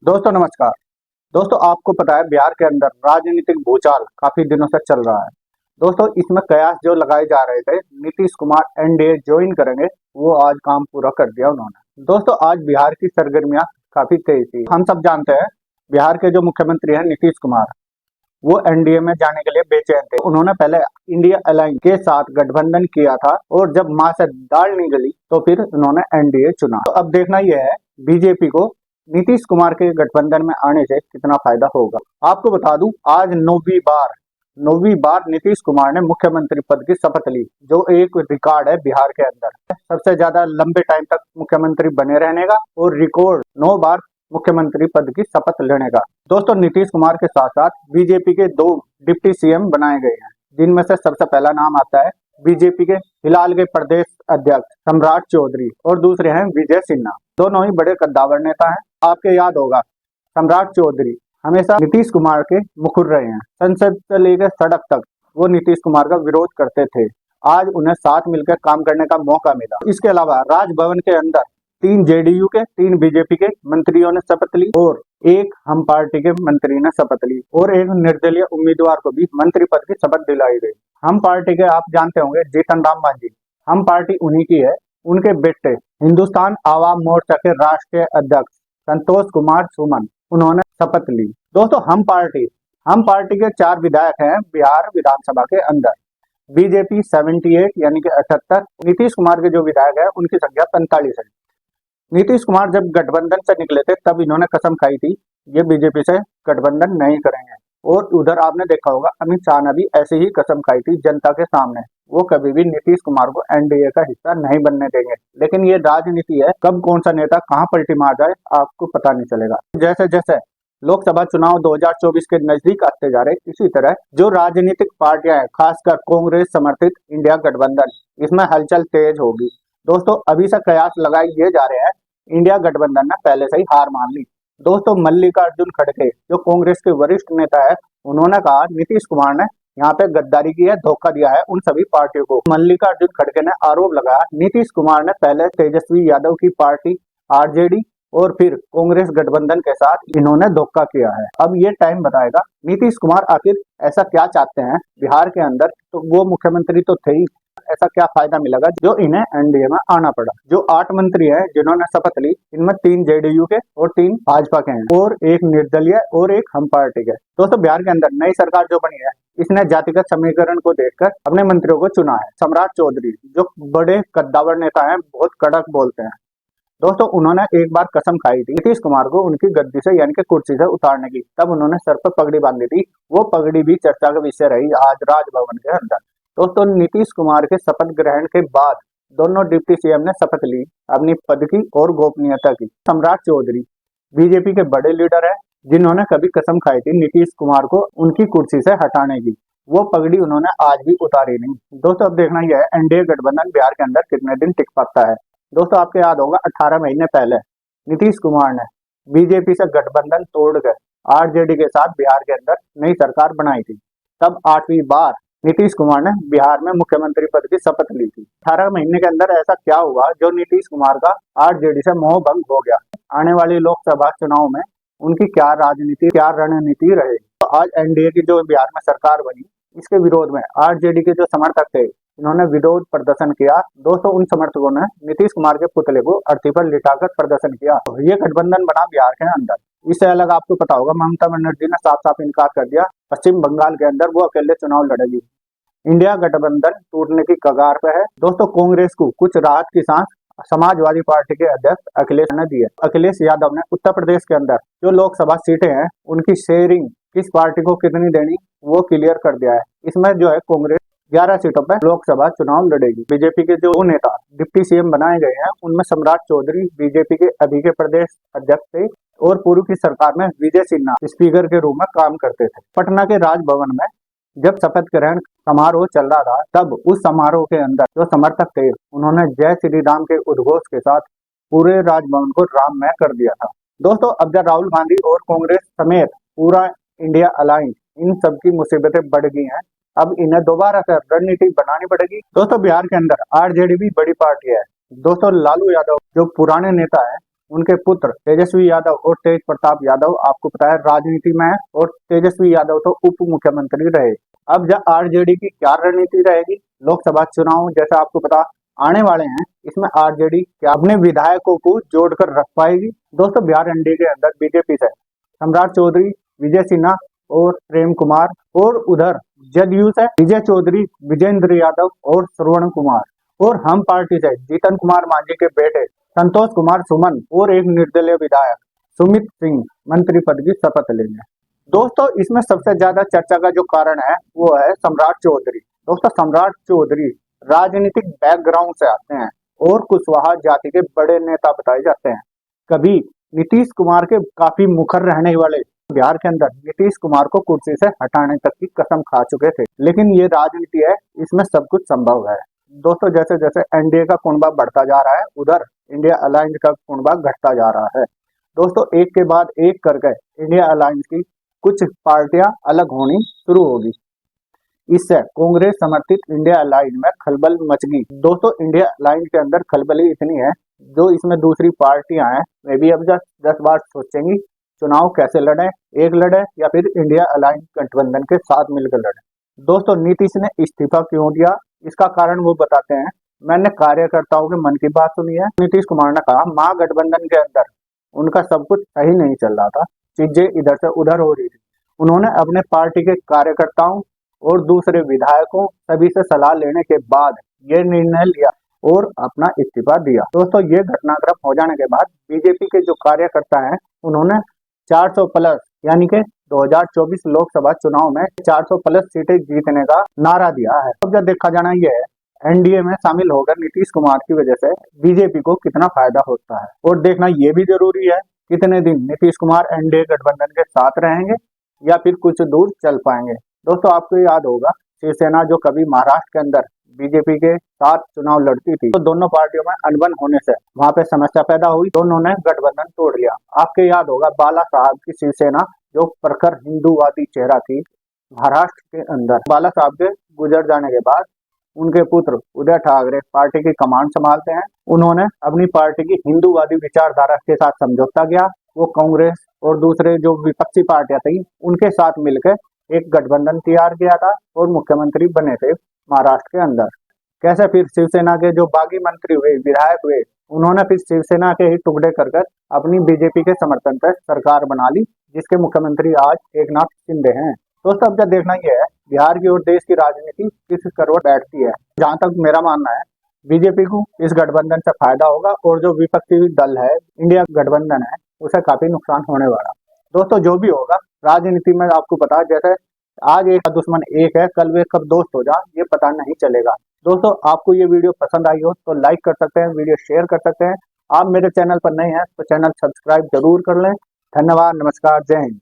दोस्तों नमस्कार। दोस्तों आपको पता है बिहार के अंदर राजनीतिक भूचाल काफी दिनों से चल रहा है। दोस्तों इसमें कयास जो लगाए जा रहे थे नीतीश कुमार एनडीए ज्वाइन करेंगे, वो आज काम पूरा कर दिया उन्होंने। दोस्तों आज बिहार की सरगर्मियां काफी तेज थी। हम सब जानते हैं बिहार के जो मुख्यमंत्री हैं नीतीश कुमार, वो एनडीए में जाने के लिए बेचैन थे। उन्होंने पहले इंडिया अलायंस के साथ गठबंधन किया था और जब मां से दाल नहीं गली तो फिर उन्होंने एनडीए चुना। तो अब देखना यह है बीजेपी को नीतीश कुमार के गठबंधन में आने से कितना फायदा होगा। आपको बता दूं आज नौवीं बार नीतीश कुमार ने मुख्यमंत्री पद की शपथ ली, जो एक रिकॉर्ड है बिहार के अंदर। सबसे ज्यादा लंबे टाइम तक मुख्यमंत्री बने रहने का और रिकॉर्ड 9 बार मुख्यमंत्री पद की शपथ लेने का। दोस्तों नीतीश कुमार के साथ साथ बीजेपी के 2 डिप्टी सीएम बनाए गए हैं, जिनमें से सबसे पहला नाम आता है बीजेपी के फिलहाल के प्रदेश अध्यक्ष सम्राट चौधरी और दूसरे हैं विजय सिन्हा। दोनों ही बड़े कद्दावर नेता हैं। आपके याद होगा सम्राट चौधरी हमेशा नीतीश कुमार के मुखर रहे हैं। संसद से लेकर सड़क तक वो नीतीश कुमार का विरोध करते थे। आज उन्हें साथ मिलकर काम करने का मौका मिला। इसके अलावा राजभवन के अंदर 3 जेडीयू के 3 बीजेपी के मंत्रियों ने शपथ ली और एक हम पार्टी के मंत्री ने शपथ ली और एक निर्दलीय उम्मीदवार को भी मंत्री पद की शपथ दिलाई गई। हम पार्टी के आप जानते होंगे जीतन राम मांझी, हम पार्टी उन्हीं की है। उनके बेटे हिंदुस्तान आवाम मोर्चा के राष्ट्रीय अध्यक्ष संतोष कुमार सुमन, उन्होंने शपथ ली। दोस्तों हम पार्टी के 4 विधायक हैं बिहार विधानसभा के अंदर। बीजेपी 78 यानी कि 78, नीतीश कुमार के जो विधायक है उनकी संख्या 45 है। नीतीश कुमार जब गठबंधन से निकले थे तब इन्होंने कसम खाई थी ये बीजेपी से गठबंधन नहीं करेंगे। और उधर आपने देखा होगा अमित शाह ने भी ऐसी ही कसम खाई थी जनता के सामने, वो कभी भी नीतीश कुमार को एनडीए का हिस्सा नहीं बनने देंगे। लेकिन ये राजनीति है, कब कौन सा नेता कहाँ पलटी मार जाए आपको पता नहीं चलेगा। जैसे जैसे लोकसभा चुनाव 2024 के नजदीक आते जा रहे, इसी तरह जो राजनीतिक पार्टियां हैं खासकर कांग्रेस समर्थित इंडिया गठबंधन, इसमें हलचल तेज होगी। दोस्तों अभी से कयास लगाए ये जा रहे हैं इंडिया गठबंधन ने पहले से ही हार मान ली। दोस्तों मल्लिकार्जुन खड़गे जो कांग्रेस के वरिष्ठ नेता है, उन्होंने कहा नीतीश कुमार ने यहाँ पे गद्दारी की है, धोखा दिया है उन सभी पार्टियों को। मल्लिकार्जुन खड़गे ने आरोप लगाया नीतीश कुमार ने पहले तेजस्वी यादव की पार्टी आरजेडी और फिर कांग्रेस गठबंधन के साथ इन्होंने धोखा किया है। अब ये टाइम बताएगा नीतीश कुमार आखिर ऐसा क्या चाहते हैं बिहार के अंदर। तो वो मुख्यमंत्री तो थे ही, ऐसा क्या फायदा मिलेगा जो इन्हें एनडीए में आना पड़ा। जो 8 मंत्री हैं जिन्होंने शपथ ली, इनमें 3 जेडीयू के और 3 भाजपा के हैं और एक निर्दलीय और एक हम पार्टी के। दोस्तों बिहार के अंदर नई सरकार जो बनी है, इसने जातिगत समीकरण को देखकर अपने मंत्रियों को चुना है। सम्राट चौधरी जो बड़े कद्दावर नेता हैं, बहुत कड़क बोलते हैं। दोस्तों उन्होंने एक बार कसम खाई थी नीतीश कुमार को उनकी गद्दी से यानी कि कुर्सी से उतारने की, तब उन्होंने सर पर पगड़ी बांधी थी। वो पगड़ी भी चर्चा का विषय रही आज राजभवन के अंदर। दोस्तों नीतीश कुमार के शपथ ग्रहण के बाद दोनों डिप्टी सीएम ने शपथ ली अपनी पद की और गोपनीयता की। सम्राट चौधरी बीजेपी के बड़े लीडर है, जिन्होंने कभी कसम खाई थी नीतीश कुमार को उनकी कुर्सी से हटाने की। वो पगड़ी उन्होंने आज भी उतारी नहीं। दोस्तों अब देखना यह है एनडीए गठबंधन बिहार के अंदर कितने दिन टिक पाता है। दोस्तों आपको याद होगा 18 महीने पहले नीतीश कुमार ने बीजेपी से गठबंधन तोड़कर आरजेडी के साथ बिहार के अंदर नई सरकार बनाई थी। तब 8वीं बार नीतीश कुमार ने बिहार में मुख्यमंत्री पद की शपथ ली थी। 18 महीने के अंदर ऐसा क्या हुआ जो नीतीश कुमार का आरजेडी से मोह भंग हो गया। आने वाली लोकसभा चुनाव में उनकी क्या राजनीति, क्या रणनीति रहेगी। तो आज एनडीए की जो बिहार में सरकार बनी, इसके विरोध में आरजेडी के जो समर्थक थे, इन्होंने विरोध प्रदर्शन किया। दोस्तों उन समर्थकों ने नीतीश कुमार के पुतले को अर्थी पर लिटाकर प्रदर्शन किया। तो ये गठबंधन बना बिहार के अंदर। इससे अलग आपको पता होगा ममता बनर्जी ने साफ साफ इनकार कर दिया, पश्चिम बंगाल के अंदर वो अकेले चुनाव लड़ेगी। इंडिया गठबंधन टूटने की कगार पे है। दोस्तों कांग्रेस को कुछ राहत की सांस समाजवादी पार्टी के अध्यक्ष अखिलेश ने दी है। अखिलेश यादव ने उत्तर प्रदेश के अंदर जो लोकसभा सीटें हैं उनकी शेयरिंग किस पार्टी को कितनी देनी वो क्लियर कर दिया है। इसमें जो है कांग्रेस 11 सीटों पर लोकसभा चुनाव लड़ेगी। बीजेपी के जो नेता डिप्टी सीएम बनाए गए हैं उनमें सम्राट चौधरी बीजेपी के अभी के प्रदेश अध्यक्ष थे और पूर्व की सरकार में विजय सिन्हा स्पीकर के रूप में काम करते थे। पटना के राजभवन में जब शपथ ग्रहण समारोह चल रहा था, तब उस समारोह के अंदर जो समर्थक थे उन्होंने जय श्री राम के उद्घोष के साथ पूरे राजभवन को राममय कर दिया था। दोस्तों अब जब राहुल गांधी और कांग्रेस समेत पूरा इंडिया अलायंस, इन सब की मुसीबतें बढ़ गई हैं। अब इन्हें दोबारा से रणनीति बनानी पड़ेगी। दोस्तों बिहार के अंदर आरजेडी भी बड़ी पार्टी है। दोस्तों लालू यादव जो पुराने नेता है, उनके पुत्र तेजस्वी यादव और तेज प्रताप यादव आपको पता है राजनीति में है, और तेजस्वी यादव तो उप मुख्यमंत्री रहे। अब आरजेडी की क्या रणनीति रहेगी, लोकसभा चुनाव जैसा आपको पता आने वाले हैं, इसमें आरजेडी क्या अपने विधायकों को जोड़कर रख पाएगी। दोस्तों बिहार एनडीए के अंदर बीजेपी से सम्राट चौधरी, विजय सिन्हा और प्रेम कुमार, और उधर जदयू से विजय चौधरी, विजेंद्र यादव और श्रवण कुमार, और हम पार्टी से जीतन कुमार मांझी के बेटे संतोष कुमार सुमन और एक निर्दलीय विधायक सुमित सिंह मंत्री पद की शपथ लेंगे। दोस्तों इसमें सबसे ज्यादा चर्चा का जो कारण है वो है सम्राट चौधरी। दोस्तों सम्राट चौधरी राजनीतिक बैकग्राउंड से आते हैं और कुशवाहा जाति के बड़े नेता बताए जाते हैं। कभी नीतीश कुमार के काफी मुखर रहने वाले, बिहार के अंदर नीतीश कुमार को कुर्सी से हटाने तक की कसम खा चुके थे। लेकिन ये राजनीति है, इसमें सब कुछ संभव है। दोस्तों जैसे जैसे एनडीए का कुनबा बढ़ता जा रहा है, उधर इंडिया अलायंस का कुनबा घटता जा रहा है। दोस्तों एक के बाद एक करके इंडिया अलायंस की कुछ पार्टियां अलग होनी शुरू होगी। इससे कांग्रेस समर्थित इंडिया अलायंस में खलबल मच गई। दोस्तों इंडिया अलायंस के अंदर खलबली इतनी है, जो इसमें दूसरी पार्टियां हैं वे भी अब 10 बार सोचेंगी चुनाव कैसे लड़े, एक लड़े या फिर इंडिया अलायंस गठबंधन के साथ मिलकर लड़े। दोस्तों नीतीश ने इस्तीफा क्यों दिया, इसका कारण वो बताते हैं। मैंने कार्यकर्ताओं के मन की बात सुनी है। नीतीश कुमार ने कहा महागठबंधन के अंदर उनका सब कुछ सही नहीं चल रहा था, चीजें इधर से उधर हो रही थी। उन्होंने अपने पार्टी के कार्यकर्ताओं और दूसरे विधायकों सभी से सलाह लेने के बाद ये निर्णय लिया और अपना इस्तीफा दिया। दोस्तों ये घटनाक्रम हो जाने के बाद बीजेपी के जो कार्यकर्ता हैं उन्होंने 400 प्लस यानी कि 2024 लोकसभा चुनाव में 400 प्लस सीटें जीतने का नारा दिया है। अब जब देखा जाना ये है एनडीए में शामिल होकर नीतीश कुमार की वजह से बीजेपी को कितना फायदा होता है, और देखना ये भी जरूरी है कितने दिन नीतीश कुमार एनडीए गठबंधन के साथ रहेंगे या फिर कुछ दूर चल पाएंगे। दोस्तों आपको याद होगा शिवसेना जो कभी महाराष्ट्र के अंदर बीजेपी के साथ चुनाव लड़ती थी, तो दोनों पार्टियों में अनबन होने से वहां पे समस्या पैदा हुई, दोनों ने गठबंधन तोड़ लिया। आपके याद होगा बाला साहब की शिवसेना जो प्रखर हिंदूवादी चेहरा थी महाराष्ट्र के अंदर, बाला साहब के गुजर जाने के बाद उनके पुत्र उदय ठाकरे पार्टी की कमान संभालते हैं। उन्होंने अपनी पार्टी की हिंदूवादी विचारधारा के साथ समझौता किया। वो कांग्रेस और दूसरे जो विपक्षी पार्टियां थी उनके साथ मिलकर एक गठबंधन तैयार किया था और मुख्यमंत्री बने थे महाराष्ट्र के अंदर। कैसे फिर शिवसेना के जो बागी मंत्री हुए, विधायक हुए, उन्होंने फिर शिवसेना के ही टुकड़े कर अपनी बीजेपी के समर्थन से सरकार बना ली, जिसके मुख्यमंत्री आज एकनाथ शिंदे हैं। दोस्तों अब जब देखना यह है बिहार की और देश की राजनीति किस करवट बैठती है। जहां तक मेरा मानना है बीजेपी को इस गठबंधन से फायदा होगा और जो विपक्षी दल है इंडिया गठबंधन है उसे काफी नुकसान होने वाला। दोस्तों जो भी होगा राजनीति में आपको पता है, जैसे आज एक दुश्मन एक है, कल वे कब दोस्त हो जाए ये पता नहीं चलेगा। दोस्तों आपको ये वीडियो पसंद आई हो तो लाइक कर सकते हैं, वीडियो शेयर कर सकते हैं। आप मेरे चैनल पर नए हैं तो चैनल सब्सक्राइब जरूर कर लें। धन्यवाद, नमस्कार, जय हिंद।